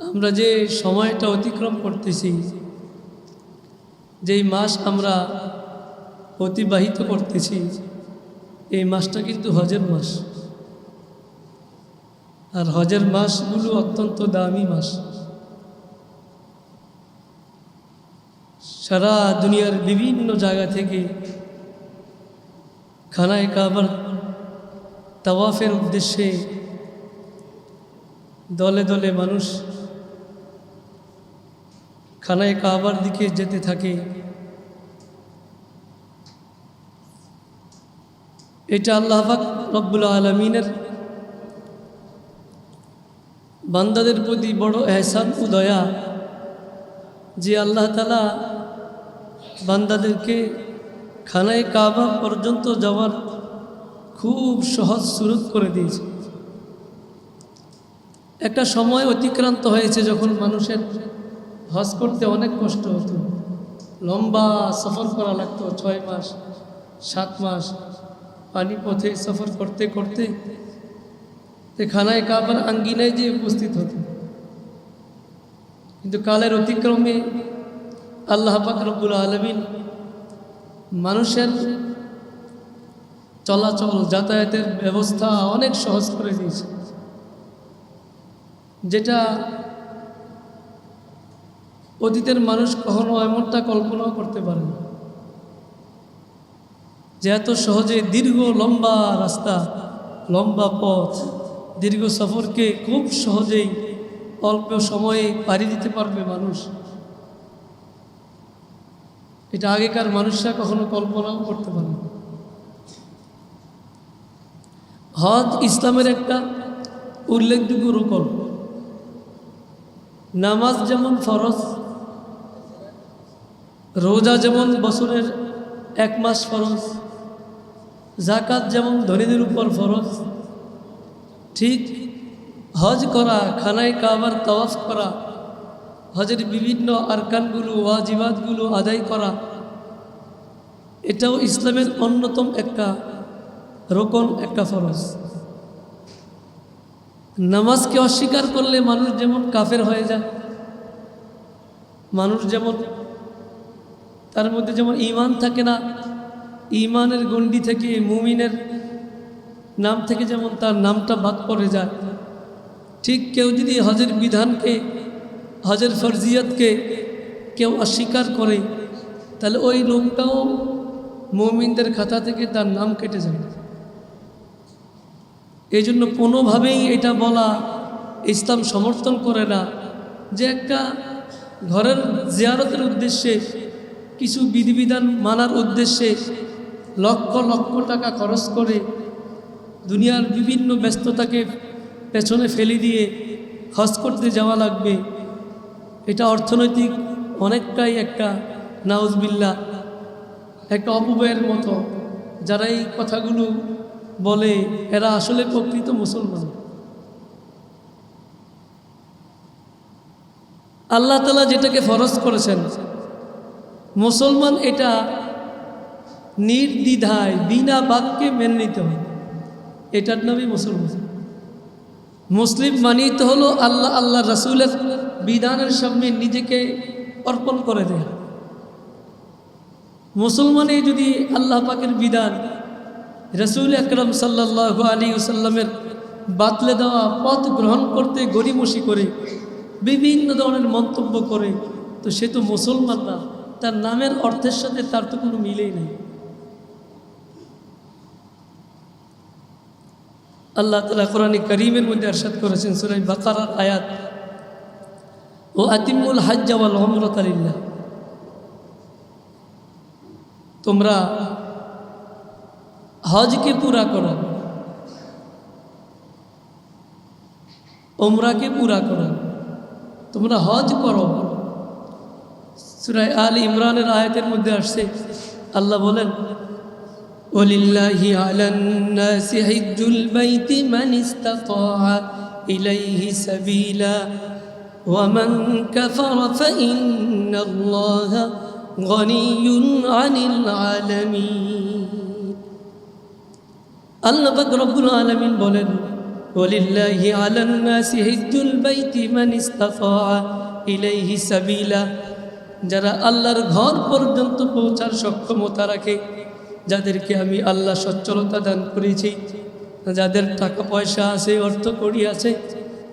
আমরা যে সময়টা অতিক্রম করতেছি, যেই মাস আমরা অতিবাহিত করতেছি, এই মাসটা কিন্তু হজের মাস। আর হজের মাসগুলো অত্যন্ত দামি মাস। সারা দুনিয়ার বিভিন্ন জায়গা থেকে খানায়ে কাবার তাওয়াফের উদ্দেশ্যে দলে দলে মানুষ খানায়ে কাবার দিকে যেতে থাকে। এটা আল্লাহ পাক রব্বুল আলামিনের বান্দাদের প্রতি বড় এহসান ও দয়া, যে আল্লাহ তাআলা বান্দাদেরকে খানায়ে কাবা পর্যন্ত যাওয়ার খুব সহজ সুরত করে দিয়েছে। একটা সময় অতিক্রান্ত হয়েছে যখন মানুষের হজ করতে অনেক কষ্ট হতো, লম্বা সফর করা লাগতো, 6 মাস 7 মাস পানি পথে সফর করতে করতে খানায়ে কাবার আঙ্গিনায় যে উপস্থিত হতো। কিন্তু কালের অতিক্রমে আল্লাহ পাক রব্বুল আলামিন মানুষের চলাচল যাতায়াতের ব্যবস্থা অনেক সহজ করে দিয়েছে, যেটা অতীতের মানুষ কখনো এমনটা কল্পনাও করতে পারে না, যে এত সহজে দীর্ঘ লম্বা রাস্তা, লম্বা পথ, দীর্ঘ সফরকে খুব সহজেই অল্প সময়ে পাড়ি দিতে পারবে মানুষ। এটা আগেকার মানুষরা কখনো কল্পনাও করতে পারে না। হজ ইসলামের একটা উল্লেখযোগ্য রুকন। নামাজ যেমন ফরজ, রোজা যেমন বছরের 1 মাস ফরজ, যাকাত যেমন ধনীদের উপর ফরজ, ঠিক হজ করা, খানায়ে কাবার তাওয়াফ করা, হজের বিভিন্ন আরকানগুলো, ওয়াজিবাতগুলো আদায় করা, এটাও ইসলামের অন্যতম একটা রোকন, একটা ফরজ। নামাজকে অস্বীকার করলে মানুষ যেমন কাফের হয়ে যায়, মানুষ যেমন তার মধ্যে যেমন ঈমান থাকে না, ঈমানের গণ্ডি থেকে, মুমিনের নাম থেকে যেমন তার নামটা বাদ পড়ে যায়, ঠিক কেউ যদি হজের বিধানকে, হজের ফরজিয়তকে কেউ অস্বীকার করে, তাহলে ওই লোকটাও মুমিনদের খাতা থেকে তার নাম কেটে যায়। এই জন্য কোনোভাবেই এটা বলা ইসলাম সমর্থন করে না যে একটা ঘরের জিয়ারতের উদ্দেশ্যে, কিছু বিধিবিধান মানার উদ্দেশ্যে লক্ষ লক্ষ টাকা খরচ করে দুনিয়ার বিভিন্ন ব্যস্ততাকে পেছনে ফেলে দিয়ে হজ করতে যাওয়া লাগবে। এটা অর্থনৈতিক অনেকটাই একটা নাউজবিল্লাহ, একটা অপব্যয়ের মতো। যারা এই কথাগুলো বলে এরা আসলে প্রকৃত মুসলমান। আল্লাহ তাআলা যেটাকে ফরজ করেছেন, মুসলমান এটা নির্দ্বিধায় বিনা বাক্যে মেনে নিতে হবে। এটার নামই মুসলমান। মুসলিম মানিতে হলো আল্লাহ আল্লাহ রাসূলের বিধানের সামনে নিজেকে অর্পণ করে দেয়। মুসলমানে যদি আল্লাহ পাকের বিধান, রাসূল আকরাম সাল্লাল্লাহু আলাইহি ওয়াসাল্লামের বাতলে দেওয়া পথ গ্রহণ করতে গড়িমসি করে, বিভিন্ন ধরনের মন্তব্য করে, তো সে তো মুসলমান না। তার নামের অর্থের সাথে তার তো কোনো মিলেই নেই। আল্লাহ তাআলা কোরআনে কারীমের মধ্যে ইরশাদ করেছেন সূরা বাকারার আয়াত, ও আতিমুল হজ্জ ওয়াল উমরাতা লিল্লাহ, তোমরা হজকে পুরা করো, উমরাকে পুরা করো, তোমরা হজ করো। সূরা আলে ইমরানের আয়াতের মধ্যে আসছে, আল্লাহ বলেন, ওয়ালিল্লাহি আলান নাসি হিজ্জুল বাইতি মান ইসতাতা ইলাইহি সাবিলা ওয়া মান কাফারা ফাইন্নাল্লাহা গনিয়্যুন আনিল আলামিন। আল্লাহ পাক রব্বুল আলামিন বলেন, ওয়ালিল্লাহি আলান নাসি হিজ্জুল বাইতি মান ইসতাতা ইলাইহি সাবিলা, যারা আল্লাহর ঘর পর্যন্ত পৌঁছার সক্ষমতা রাখে, যাদেরকে আমি আল্লাহ সচ্ছলতা দান করেছি, যাদের টাকা পয়সা আছে, অর্থ কড়ি আছে,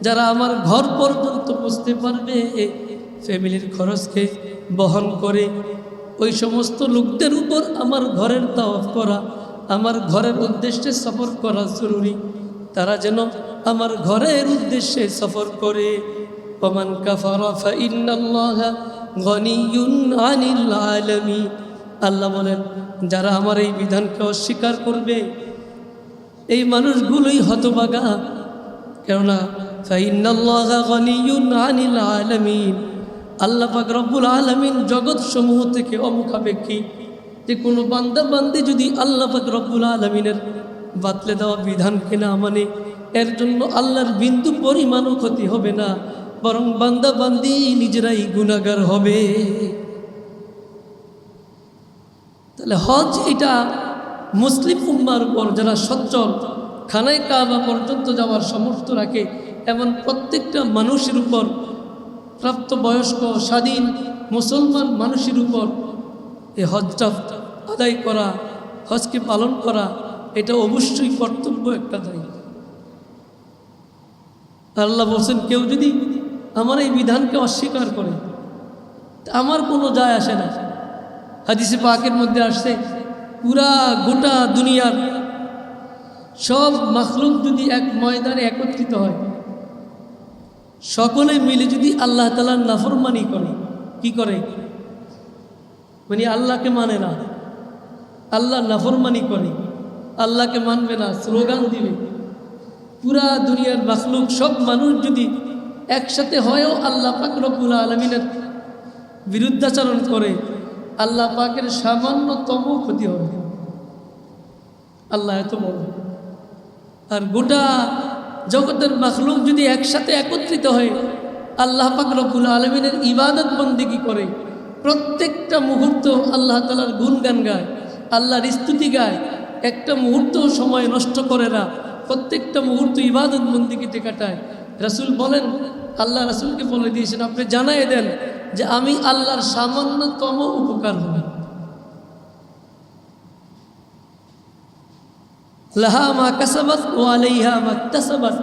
যারা আমার ঘর পর্যন্ত পৌঁছতে পারবে, ফ্যামিলির খরচকে বহন করে, ওই সমস্ত লোকদের উপর আমার ঘরের তাওয়াফ করা, আমার ঘরের উদ্দেশ্যে সফর করা জরুরি। তারা যেন আমার ঘরের উদ্দেশ্যে সফর করে। ওমান কাফারা ফাইন্নাল্লাহা গনিয়্যুন আনিল আলামিন। আল্লাহ বলেন, যারা আমার এই বিধানকে অস্বীকার করবে, এই মানুষগুলোই হতভাগা। কেননা ফাইন্নাল্লাহা গনিয়্যুন আনিল আলামিন, আল্লাহ পাক রব্বুল আলামিন জগৎ সমূহ থেকে অমুখাপেক্ষী। যে কোনো বান্দা বান্দি যদি আল্লাহ পাক রব্বুল আলামিনের বাতলে দেওয়া বিধানকে না মানে, এর জন্য আল্লাহর বিন্দু পরিমাণও ক্ষতি হবে না, বরং বান্দা বান্দি নিজেরাই গুনাহগার হবে। তাহলে হজ এটা মুসলিম উম্মার উপর যারা সচ্ছল, খানায় কাবা পর্যন্ত যাওয়ার সামর্থ্য রাখে এমন প্রত্যেকটা মানুষের উপর, প্রাপ্তবয়স্ক স্বাধীন মুসলমান মানুষের উপর এই হজটা আদায় করা, হজকে পালন করা, এটা অবশ্যই কর্তব্য একটা দায়িত্ব। আল্লাহ বলছেন, কেউ যদি আমার এই বিধানকে অস্বীকার করে, আমার কোনো যায় আসে না। হাদিসে পাকের মধ্যে আসছে, পুরা গোটা দুনিয়ার সব মাখলুক যদি এক ময়দানে একত্রিত হয়, সকলে মিলে যদি আল্লাহ তাআলার নাফরমানি করে, কি করে? মানে আল্লাহকে মানে না, আল্লাহ নাফরমানি করে, আল্লাহকে মানবে না, স্লোগান দিবে, পুরা দুনিয়ার মাখলুক সব মানুষ যদি একসাথে হয়েও আল্লাহ পাক রব্বুল আলামিনের বিরুদ্ধাচরণ করে, আল্লাহ পাকের সামান্যতম ক্ষতি হবে। আল্লাহ এত বড়। আর গোটা জগতের মাখলুক যদি একসাথে একত্রিত হয়ে আল্লাহ পাক রব্বুল আলামিনের ইবাদত বন্দেগী করে, প্রত্যেকটা মুহূর্ত আল্লাহ তাআলার গুণগান গায়, আল্লাহর স্তুতি গায়, একটা মুহূর্ত সময় নষ্ট করে না, প্রত্যেকটা মুহূর্ত ইবাদত বন্দেগীতে কাটায়। রাসূল বলেন, আল্লাহ রাসূলকে বলে দিয়েছেন, আপনি জানাই দেন যে আমি আল্লাহর সামান্যতম উপকার হব। লাহা মা কাসাবাত ওয়া আলাইহা মা ইকতাসাবাত,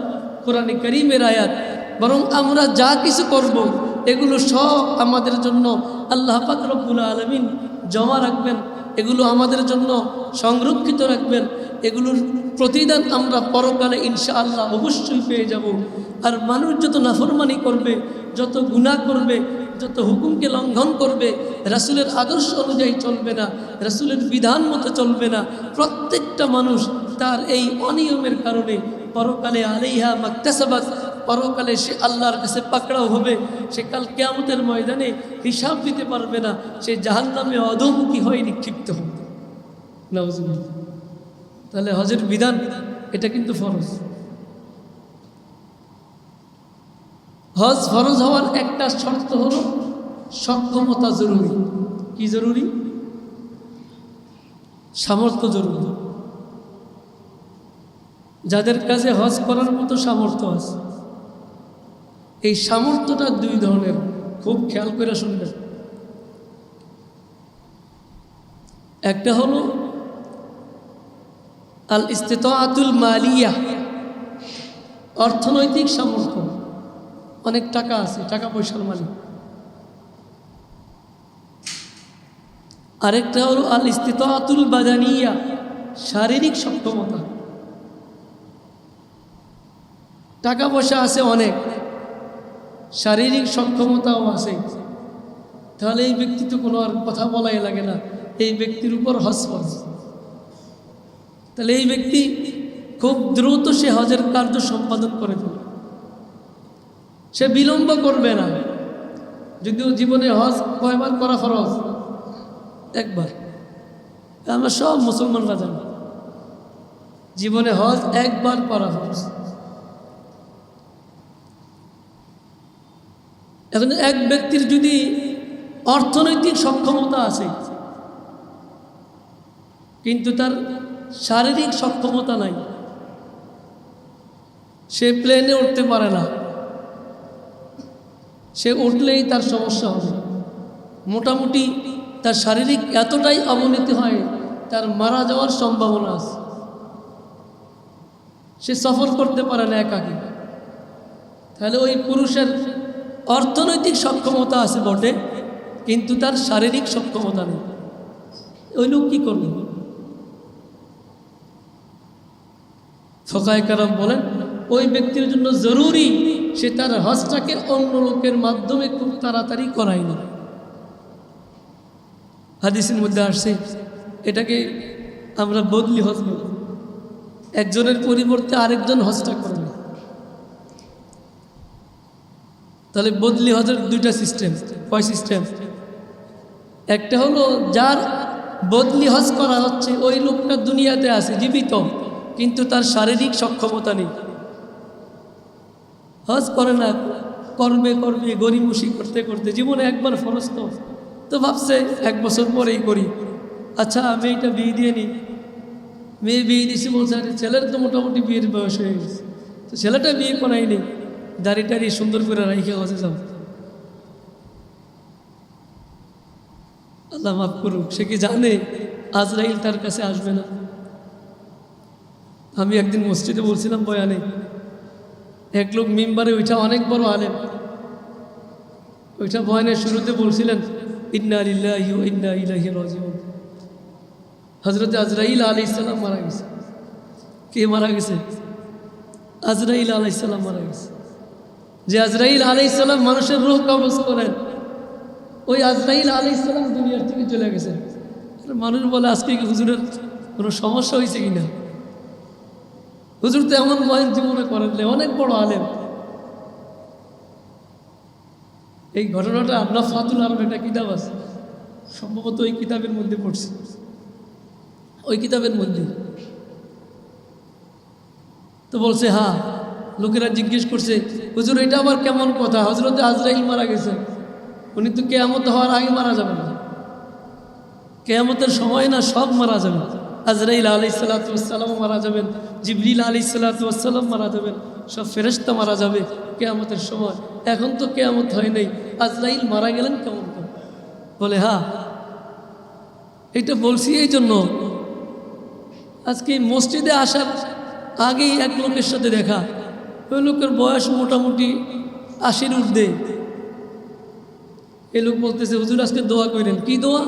কোরআনে কারীমের আয়াত। বরং আমরা যা কিছু করব এগুলো সব আমাদের জন্য আল্লাহ পাক রব্বুল আলামিন জমা রাখবেন, এগুলো আমাদের জন্য সংরক্ষিত রাখবেন, এগুলোর প্রতিদান আমরা পরকালে ইনশাআল্লাহ অবশ্যই পেয়ে যাব। আর মানুষ যত নাফরমানি করবে, যত গুনাহ করবে, যত হুকুমকে লঙ্ঘন করবে, রাসূলের আদর্শ অনুযায়ী চলবে না, রাসূলের বিধান মতো চলবে না, প্রত্যেকটা মানুষ তার এই অনিয়মের কারণে পরকালে আলাইহা মাকতাসাবাত, পরকালে সে আল্লাহর কাছে পাকড়াও হবে। সে কাল কিয়ামতের ময়দানে হিসাব দিতে পারবে না, সে জাহান্নামে অধোমুখী হয়ে নিক্ষিপ্ত হবে। নাউজুবিল্লাহ। তাহলে হজের বিধান এটা কিন্তু ফরজ। হজ ফরজ হওয়ার একটা শর্ত হলো সক্ষমতা জরুরি। কি জরুরি? সামর্থ্য জরুরি। যাদের কাছে হজ করার মতো সামর্থ্য আছে, এই সামর্থ্যটা দুই ধরনের, খুব খেয়াল করে শুনবেন। একটা হলো আল ইস্তিতাআতুল মালিয়া, অর্থনৈতিক সামর্থ্য, অনেক টাকা আছে, টাকা পয়সার মালিক। আরেকটা হলো আল ইস্তিতাআতুল বাদানিয়া, শারীরিক সক্ষমতা। টাকা পয়সা আছে অনেক, শারীরিক সক্ষমতাও আছে, তাহলে এই ব্যক্তি তো কোনো আর কথা বলাই লাগে না, এই ব্যক্তির উপর হজ ফরজ। তাহলে এই ব্যক্তি খুব দ্রুত সে হজের কার্য সম্পাদন করে ফেলে, সে বিলম্ব করবে না। যদিও জীবনে হজ কয়বার করা ফরজ? একবার। আমরা সব মুসলমানরা জানি জীবনে হজ একবার করা ফরজ। এখন এক ব্যক্তির যদি অর্থনৈতিক সক্ষমতা আছে কিন্তু তার শারীরিক সক্ষমতা নাই, সে প্লেনে উঠতে পারে না, সে উঠলেই তার সমস্যা হবে। মোটামুটি তার শারীরিক এতটাই অবনতি হয়, তার মারা যাওয়ার সম্ভাবনা আছে। সে সফর করতে পারে না একাকী। তাহলে ওই পুরুষের অর্থনৈতিক সক্ষমতা আছে বটে, কিন্তু তার শারীরিক সক্ষমতা নেই। ওই লোক কী করবে? ফোকায়ে কেরাম বলেন ওই ব্যক্তির জন্য জরুরি সে তার হজটাকে অন্য লোকের মাধ্যমে খুব তাড়াতাড়ি করায় না। হাদিসের মধ্যে আসছে এটাকে আমরা বদলি হজ বলি। একজনের পরিবর্তে আরেকজন হজটা করবে। তাহলে বদলি হজের দুইটা সিস্টেম। কয় সিস্টেম? একটা হলো যার বদলি হজ করা হচ্ছে ওই লোকটা দুনিয়াতে আছে জীবিত, কিন্তু তার শারীরিক সক্ষমতা নেই, হজ করে না। করবে গরিমসি করতে করতে জীবনে একবার ফরজ তো ভাবছে 1 বছর পরেই করি, আচ্ছা মেয়েটা বিয়ে দিয়ে নিই। মেয়ে বিয়ে দিয়েছি বলছে আরে ছেলের তো মোটামুটি বিয়ের বয়স হয়ে গেছে, তো ছেলেটা বিয়ে করাইনি, দাড়ি সুন্দর করে রাইখে হজে যাব। আল্লাহ মাফ করুক, সে কি জানে আজরাইল তার কাছে আসবে না? আমি একদিন মসজিদে বলছিলাম বয়ানে, এক লোক মিম্বারে ওইটা অনেক বড় আলেম, ওইটা বয়ানের শুরুতে বলছিলেন ইন্না লিল্লাহি ওয়া ইন্না ইলাইহি রাজিউন। হযরত আজরাইল আলাইহিস সালাম মারা গেছে। কে মারা গেছে? আজরাইল আলাইহিস সালাম মারা গেছে। যে আজরাইল আলাইহিস সালাম মানুষের রূহ কবজ করেন, ওই আজরাইল আলাইহিস সালাম দুনিয়ার থেকে চলে গেছেন। মানুষ বলে আজকে কি হুজুরের কোনো সমস্যা হয়েছে কিনা? হুজুর তো এমন বয়ান জীবনে করেন, অনেক বড় আলেম। এই ঘটনাটা আপনার ফাতুল আলম একটা কিতাব আছে, সম্ভবত ওই কিতাবের মধ্যে পড়ছে, ওই কিতাবের মধ্যে। তো বলছে হ্যাঁ, লোকেরা জিজ্ঞেস করছে হুজুর এটা আবার কেমন কথা? হযরত আজরাইল মারা গেছে, উনি তো কিয়ামত হওয়ার আগে মারা যাবেন না, কিয়ামতের সময় না সব মারা যাবে। আজরাইল আলাইহিস সালাতু ওয়াস সালাম মারা যাবেন, জিবরিল আলাইহিস সালাতু ওয়াস সালাম মারা যাবেন, সব ফেরেশতা মারা যাবে কিয়ামতের সময়। এখন তো কিয়ামত হয় নাই, আজরাইল মারা গেলেন কেমন করে? বলে হ্যাঁ, এটা বলছি এই জন্য আজকে মসজিদে আসার আগেই এক লোকের সাথে দেখা। ওই লোকের বয়স মোটামুটি 80-র ঊর্ধ্বে। এই লোক বলতেছে হুজুর আজকে দোয়া করেন। কি দোয়া?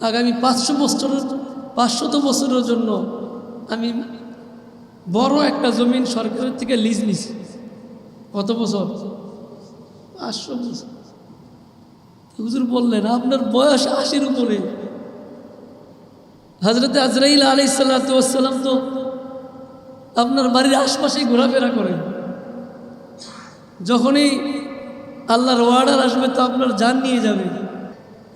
আগামী 500 বছরের জন্য আমি বড় একটা জমিন সরকারের থেকে লিজ নিছি। কত বছর? 500 বছর। হুজুর বললেন আপনার বয়স 80-র উপরে। হযরত আজরাইল আলাইহিস সালাতু ওয়াস সালাম তো আপনার বাড়ির আশপাশেই ঘোরাফেরা করেন। যখনই আল্লাহর ওয়ার্ডার আসবে তো আপনার জান নিয়ে যাবে।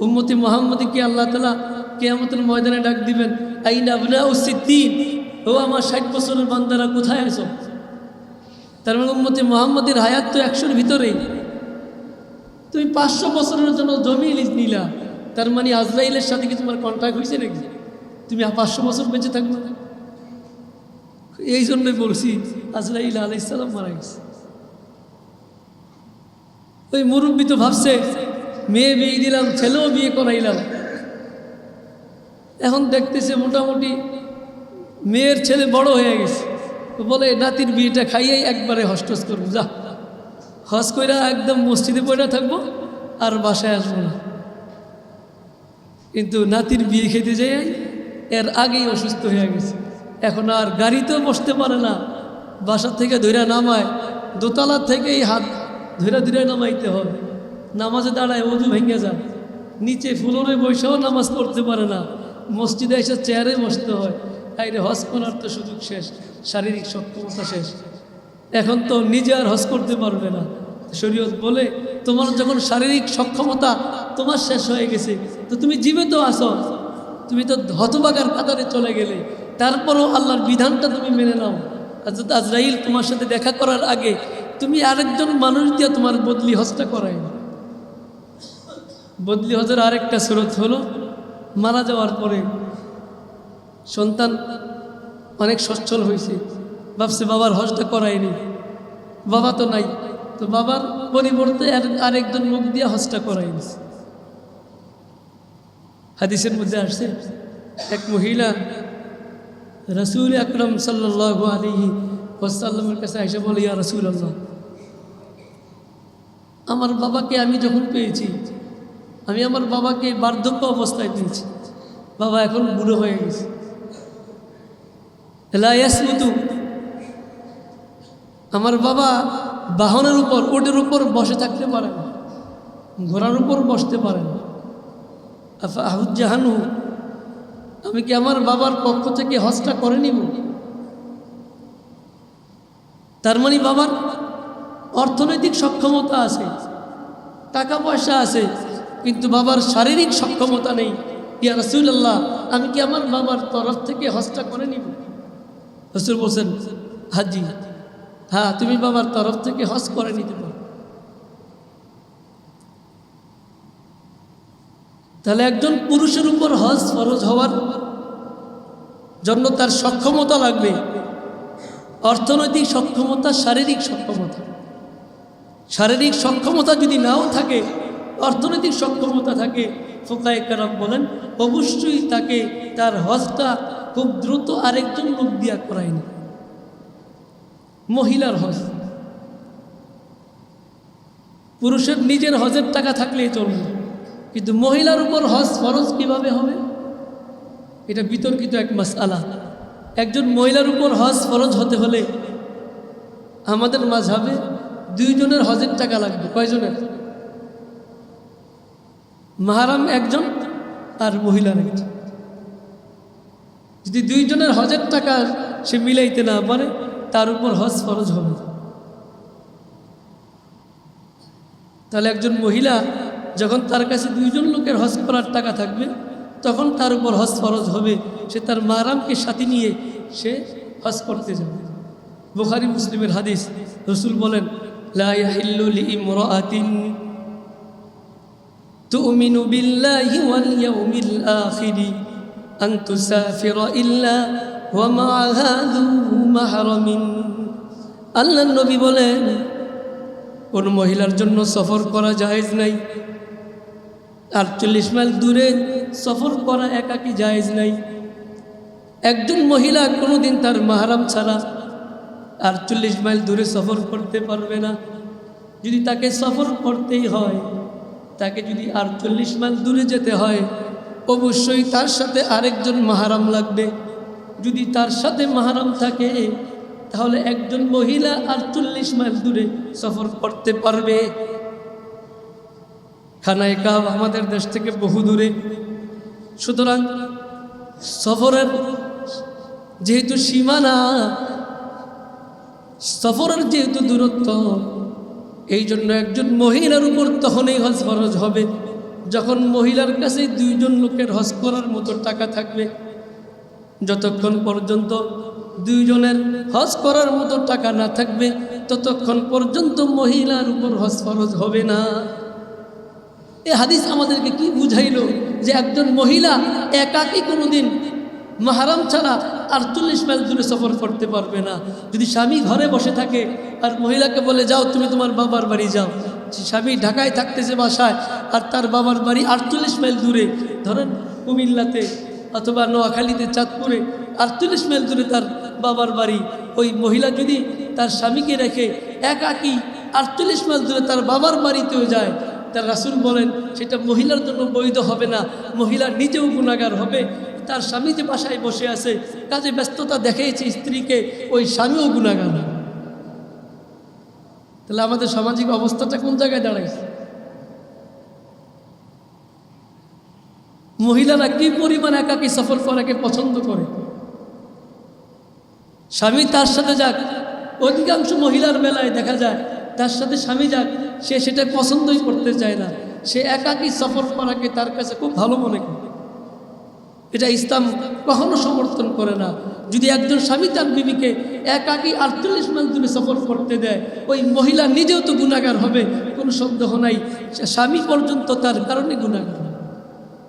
উম্মতি মুহাম্মদীকে আল্লাহ তাআলা কিয়ামতের ময়দানে ডাক দিবেন, আইনা আবনাউস সিদ্দিন, ও আমার 60 বছরের বান্দারা কোথায় আছো? তার মানে উম্মতি মুহাম্মদীর হায়াত তো 100-র ভিতরেই। তুমি 500 বছরের জন্য জমি লিজ নিলা, তার মানে আজরাইলের সাথে কি তোমার কন্ট্রাক্ট হয়েছে নাকি? তুমি 500 বছর বেঁচে থাকবে? এই জন্যই বলছি আজরাইল আলাইহিস সালাম মারা গেছে। ওই মুরব্বী তো ভাবছে মেয়ে বিয়ে দিলাম, ছেলেও বিয়ে করাইলাম, এখন দেখতেছে মোটামুটি মেয়ের ছেলে বড় হয়ে গেছে, তো বলে নাতির বিয়েটা খাইয়েই একবারে হস্টস করবো, যা হজ কইরা একদম মসজিদে পড়ে থাকবো আর বাসায় আসবো না। কিন্তু নাতির বিয়ে খেতে যাই এর আগেই অসুস্থ হয়ে গেছে, এখন আর গাড়িতেও বসতে পারে না, বাসা থেকে ধইরা নামায়, দোতলা থেকেই হাত ধীরে নামাইতে হবে। নামাজে দাঁড়ায় ওযু ভেঙে যায়, নিচে ফ্লোরে বসেও নামাজ পড়তে পারে না, মসজিদে এসে চেয়ারে বসতে হয়। আইরে হজ করার তো সুযোগ শেষ, শারীরিক সক্ষমতা শেষ, এখন তো নিজে আর হজ করতে পারবে না। শরীয়ত বলে তোমার যখন শারীরিক সক্ষমতা তোমার শেষ হয়ে গেছে, তো তুমি জীবিত আছো, তুমি তো হতভাগার কাতারে চলে গেলে, তারপরও আল্লাহর বিধানটা তুমি মেনে নাও। হযরত আজরাইল তোমার সাথে দেখা করার আগে তুমি আরেকজন মানুষ দিয়ে তোমার বদলি হজটা করাই। বদলি হজের আরেকটা সুরত হলো মারা যাওয়ার পরে সন্তান অনেক সচ্ছল হয়েছে, ভাবছে বাবার হজটা করায়নি, বাবা তো নাই, তো বাবার পরিবর্তে আরেকজন মুখ দিয়ে হজটা করাই নিছে। হাদিসের মধ্যে আসছে এক মহিলা রাসূল আকরাম সাল্লাল্লাহু আলাইহি ওয়াসাল্লামের কাছে এসে বলে, ইয়া রাসূলুল্লাহ, আমার বাবাকে আমি যখন পেয়েছি, আমি আমার বাবাকে বার্ধক্য অবস্থায় পেয়েছি, বাবা এখন বুড়ো হয়ে গেছে, লা ইয়াসমুতু, আমার বাবা বাহনের উপর, ওটের উপর বসে থাকতে পারে না, ঘোড়ার উপর বসতে পারে না, আফা আহুজ্জাহানহু, আমি কি আমার বাবার পক্ষ থেকে হজটা করে নিব? তার মানে বাবার অর্থনৈতিক সক্ষমতা আছে, টাকা পয়সা আছে, কিন্তু বাবার শারীরিক সক্ষমতা নেই। ইয়া রাসূলুল্লাহ, আমি কি আমার বাবার তরফ থেকে হজটা করে নিব? রাসূল বলছেন, হাজি, হ্যাঁ, তুমি বাবার তরফ থেকে হজ করে নিতে পারো। তাহলে একজন পুরুষের উপর হজ ফরজ হওয়ার জন্য তার সক্ষমতা লাগবে, অর্থনৈতিক সক্ষমতা, শারীরিক সক্ষমতা। শারীরিক সক্ষমতা যদি নাও থাকে, অর্থনৈতিক সক্ষমতা থাকে, ফুকায়ে কেরাম বলেন অবশ্যই তাকে তার হজটা খুব দ্রুত আরেকজন লোক দিয়া করায়নি। মহিলার হজ, পুরুষের নিজের হজের টাকা থাকলেই চলবে, কিন্তু মহিলার উপর হজ ফরজ কিভাবে হবে? এটা বিতর্কিত এক মাসআলা। একজন মহিলার উপর হজ ফরজ হতে হলে আমাদের মাযহাবে দুইজনের হজের টাকা লাগবে। কয়জনের? মাহরাম একজন আর মহিলার একজন। যদি দুইজনের হজের টাকা সে মিলাইতে না পারে, তার উপর হজ ফরজ হবে। তাহলে একজন মহিলা যখন তার কাছে দুইজন লোকের হজ করার টাকা থাকবে, তখন তার উপর হজ ফরজ হবে। সে তার মাহরামকে সাথে নিয়ে সে হজ করতে যাবে। বুখারী মুসলিমের হাদিস, রাসূল বলেন, লা ইয়াহিল্লু লিইমরাআতিন তুমিনু বিল্লাহি ওয়াল ইয়াউমিল আখিরি আন তুসাফিরা ইল্লা ওয়া মা'আহা যু মাহরামিন। আল্লাহর নবী বলেন, কোন মহিলার জন্য সফর করা জায়েজ নাই। 48 মাইল দূরে সফর করা একাকী জায়েজ নাই। একজন মহিলা কোনোদিন তার মাহরাম ছাড়া 48 মাইল দূরে সফর করতে পারবে না। যদি তাকে সফর করতেই হয়, তাকে যদি 48 মাইল দূরে যেতে হয়, অবশ্যই তার সাথে আরেকজন মাহরাম লাগবে। যদি তার সাথে মাহরাম থাকে, তাহলে একজন মহিলা 48 মাইল দূরে সফর করতে পারবে। খানায়ে কাবা আমাদের দেশ থেকে বহু দূরে, সুতরাং সফরের যেহেতু সীমানা, সফরের যেহেতু দূরত্ব, এই জন্য একজন মহিলার উপর তখনই হজ ফরজ হবে যখন মহিলার কাছে দুইজন লোকের হজ করার মতো টাকা থাকবে। যতক্ষণ পর্যন্ত দুইজনের হজ করার মতো টাকা না থাকবে, ততক্ষণ পর্যন্ত মহিলার উপর হজ ফরজ হবে না। এই হাদিস আমাদেরকে কি বুঝাইল? যে একজন মহিলা একাকী কোনোদিন মাহরাম ছাড়া 48 মাইল দূরে সফর করতে পারবে না। যদি স্বামী ঘরে বসে থাকে আর মহিলাকে বলে, যাও তুমি তোমার বাবার বাড়ি যাও, স্বামী ঢাকায় থাকতেছে বাসায়, আর তার বাবার বাড়ি 48 মাইল দূরে, ধরেন কুমিল্লাতে অথবা নোয়াখালীতে, চাঁদপুরে 48 মাইল দূরে তার বাবার বাড়ি। ওই মহিলা যদি তার স্বামীকে রেখে একাকী 48 মাইল দূরে তার বাবার বাড়িতেও যায়, তার রাসূল বলেন সেটা মহিলার জন্য বৈধ হবে না। মহিলা নিজেও গুনাহগার হবে। তার স্বামী যে বাসায় বসে আছে, কাজে ব্যস্ততা দেখিয়েছে স্ত্রীকে, ওই স্বামীও গুনাহগার। তাহলে আমাদের সামাজিক অবস্থাটা কোন জায়গায় দাঁড়াইছে? মহিলারা কি পরিমাণ একাকী সফর করাকে পছন্দ করে। স্বামী তার সাথে যাক, অধিকাংশ মহিলার বেলায় দেখা যায় তার সাথে স্বামী যাক, সে সেটা পছন্দই করতে চায় না। সে একাকী সফর করাকে তার কাছে খুব ভালো মনে করে। এটা ইসলাম কখনো সমর্থন করে না। যদি একজন স্বামী তার বিবিকে একাকী 48 মাইল দূরে সফর করতে দেয়, ওই মহিলা নিজেও তো গুনাহগার হবে, কোনো সন্দেহ নাই। স্বামী পর্যন্ত তার কারণে গুনাহগার।